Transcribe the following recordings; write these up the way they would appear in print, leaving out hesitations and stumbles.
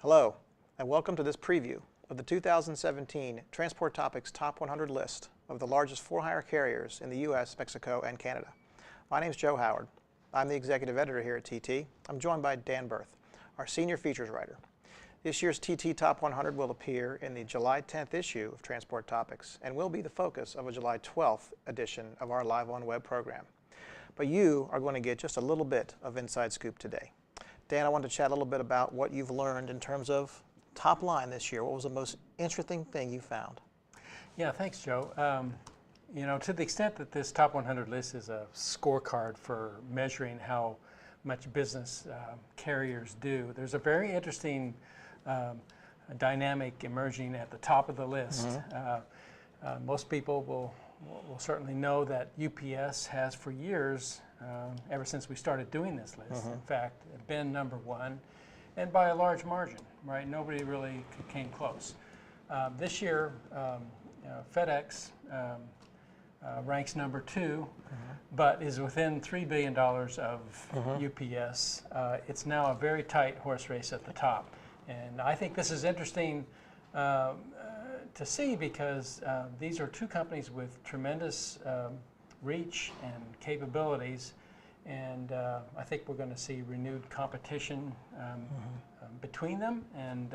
Hello, and welcome to this preview of the 2017 Transport Topics Top 100 list of the largest for-hire carriers in the U.S., Mexico, and Canada. My name is Joe Howard. I'm the executive editor here at TT. I'm joined by Dan Bearth, our senior features writer. This year's TT Top 100 will appear in the July 10th issue of Transport Topics and will be the focus of a July 12th edition of our LiveOnWeb program. But you are going to get just a little bit of inside scoop today. Dan, I wanted to chat a little bit about what you've learned in terms of top line this year. What was the most interesting thing you found? Yeah, thanks, Joe. To the extent that this top 100 list is a scorecard for measuring how much business carriers do, there's a very interesting dynamic emerging at the top of the list. Most people will certainly know that UPS has for years, ever since we started doing this list, in fact, been number one, and by a large margin, right? Nobody really came close. This year, FedEx ranks number two, but is within $3 billion of UPS. It's now a very tight horse race at the top. And I think this is interesting to see because these are two companies with tremendous reach and capabilities, and I think we're going to see renewed competition between them, and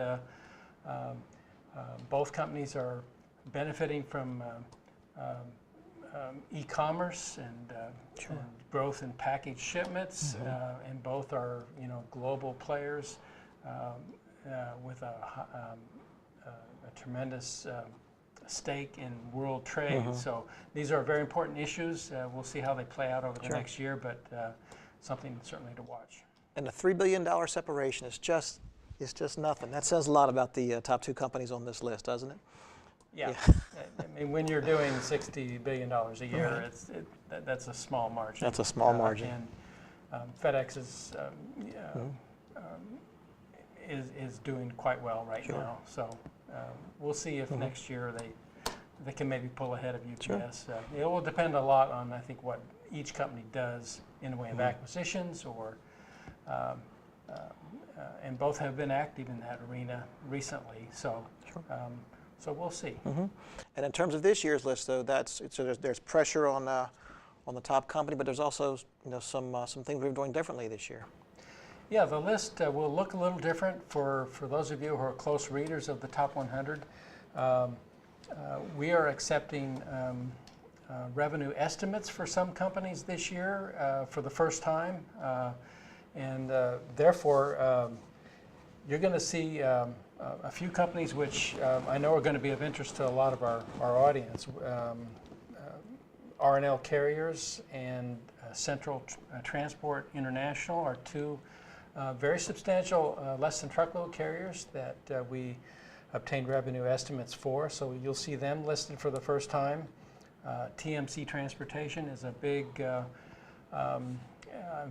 both companies are benefiting from e-commerce and growth in package shipments, and both are global players with a tremendous stake in world trade. So these are very important issues. We'll see how they play out over the next year, but something certainly to watch. And the $3 billion separation is just nothing. That says a lot about the top two companies on this list, doesn't it? Yeah. I mean, when you're doing $60 billion a year, that's a small margin. That's a small margin. And FedEx is doing quite well right now. So we'll see if next year they can maybe pull ahead of UPS. It will depend a lot on, I think, what each company does in the way of acquisitions, or and both have been active in that arena recently. So so we'll see. And in terms of this year's list, though, there's pressure on the top company, but there's also some things we're doing differently this year. Yeah, the list will look a little different for those of you who are close readers of the top 100. We are accepting revenue estimates for some companies this year for the first time, and therefore you're going to see a few companies which I know are going to be of interest to a lot of our audience. R&L Carriers and Central Transport International are two very substantial less than truckload carriers that we obtained revenue estimates for, so you'll see them listed for the first time. TMC Transportation is a big,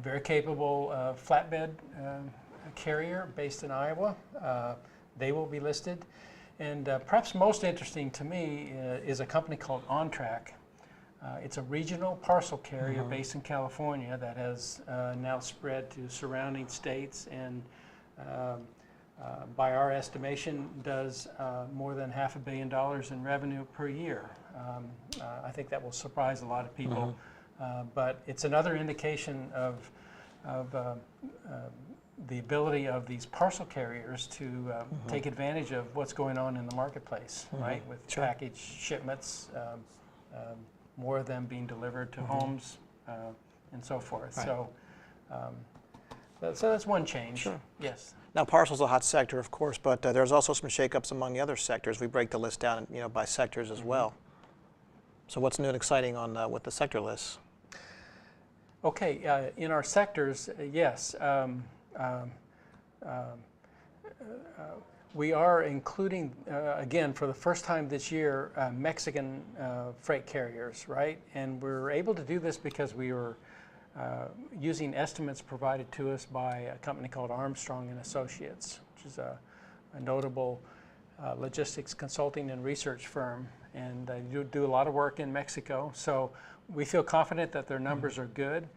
very capable flatbed carrier based in Iowa. They will be listed. And perhaps most interesting to me is a company called OnTrack. It's a regional parcel carrier based in California that has now spread to surrounding states, and by our estimation does more than $500 million in revenue per year. I think that will surprise a lot of people, but it's another indication of the ability of these parcel carriers to take advantage of what's going on in the marketplace, right? With package shipments, more of them being delivered to homes, and so forth. Right. So that's one change. Yes. Now, parcel's a hot sector, of course, but there's also some shakeups among the other sectors. We break the list down, by sectors as well. So what's new and exciting on with the sector lists? Okay, in our sectors, yes. We are including, again, for the first time this year, Mexican freight carriers, right? And we're able to do this because we were using estimates provided to us by a company called Armstrong & Associates, which is a notable logistics consulting and research firm. And they do a lot of work in Mexico. So we feel confident that their numbers are good.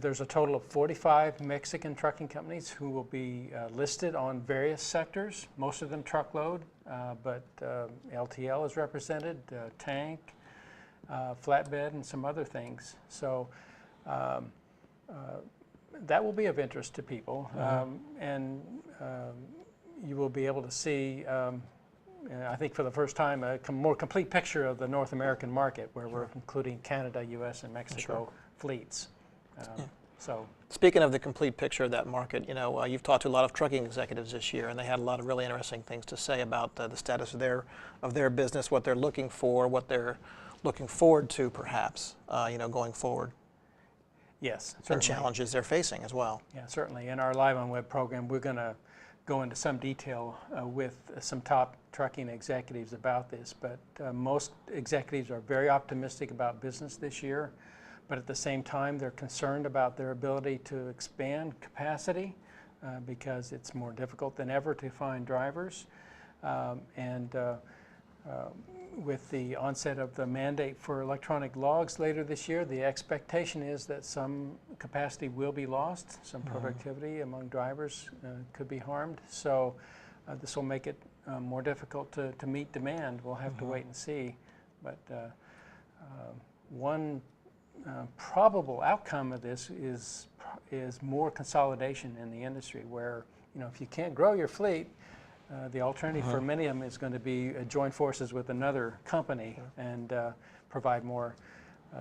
There's a total of 45 Mexican trucking companies who will be listed on various sectors, most of them truckload, but LTL is represented, tank, flatbed, and some other things. So that will be of interest to people, and you will be able to see, I think for the first time, a more complete picture of the North American market, where we're including Canada, U.S., and Mexico fleets. So, speaking of the complete picture of that market, you know, you've talked to a lot of trucking executives this year, and they had a lot of really interesting things to say about the status of their business, what they're looking for, what they're looking forward to, perhaps, you know, going forward. Yes, and challenges they're facing as well. Yeah, certainly. In our LiveOnWeb program, we're going to go into some detail with some top trucking executives about this, but most executives are very optimistic about business this year, but at the same time they're concerned about their ability to expand capacity because it's more difficult than ever to find drivers. With the onset of the mandate for electronic logs later this year, the expectation is that some capacity will be lost, some productivity among drivers could be harmed. So this will make it more difficult to meet demand. We'll have to wait and see. But one probable outcome of this is more consolidation in the industry, where, you know, if you can't grow your fleet, the alternative for many of them is going to be join forces with another company and provide more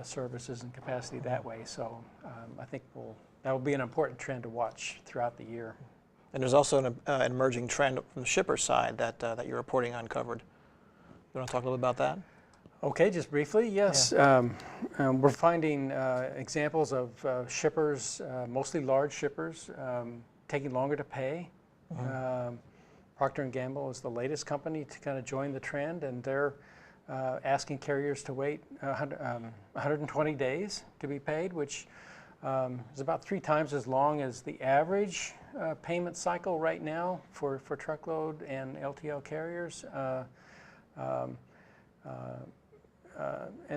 services and capacity that way. So I think that will be an important trend to watch throughout the year. And there's also an emerging trend from the shipper side that you're reporting uncovered. You want to talk a little about that? Okay, just briefly, yes. Yeah. We're finding examples of shippers, mostly large shippers, taking longer to pay. Procter & Gamble is the latest company to kind of join the trend, and they're asking carriers to wait 120 days to be paid, which is about 3 times as long as the average payment cycle right now for truckload and LTL carriers. And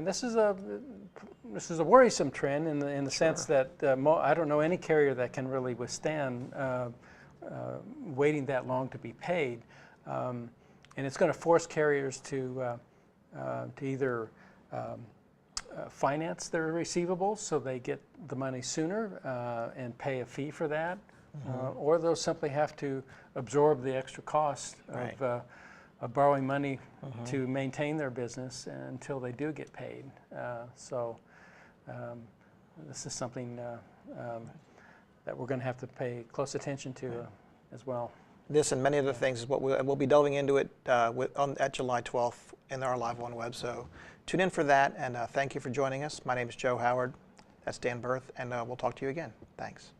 this is a worrisome trend in the sense that I don't know any carrier that can really withstand waiting that long to be paid, and it's going to force carriers to either finance their receivables so they get the money sooner and pay a fee for that, or they'll simply have to absorb the extra cost of borrowing money to maintain their business until they do get paid. So this is something that we're going to have to pay close attention to as well. This and many other things is what we'll be delving into it at July 12th in our LiveOnWeb. So tune in for that, and thank you for joining us. My name is Joe Howard. That's Dan Bearth, and we'll talk to you again. Thanks.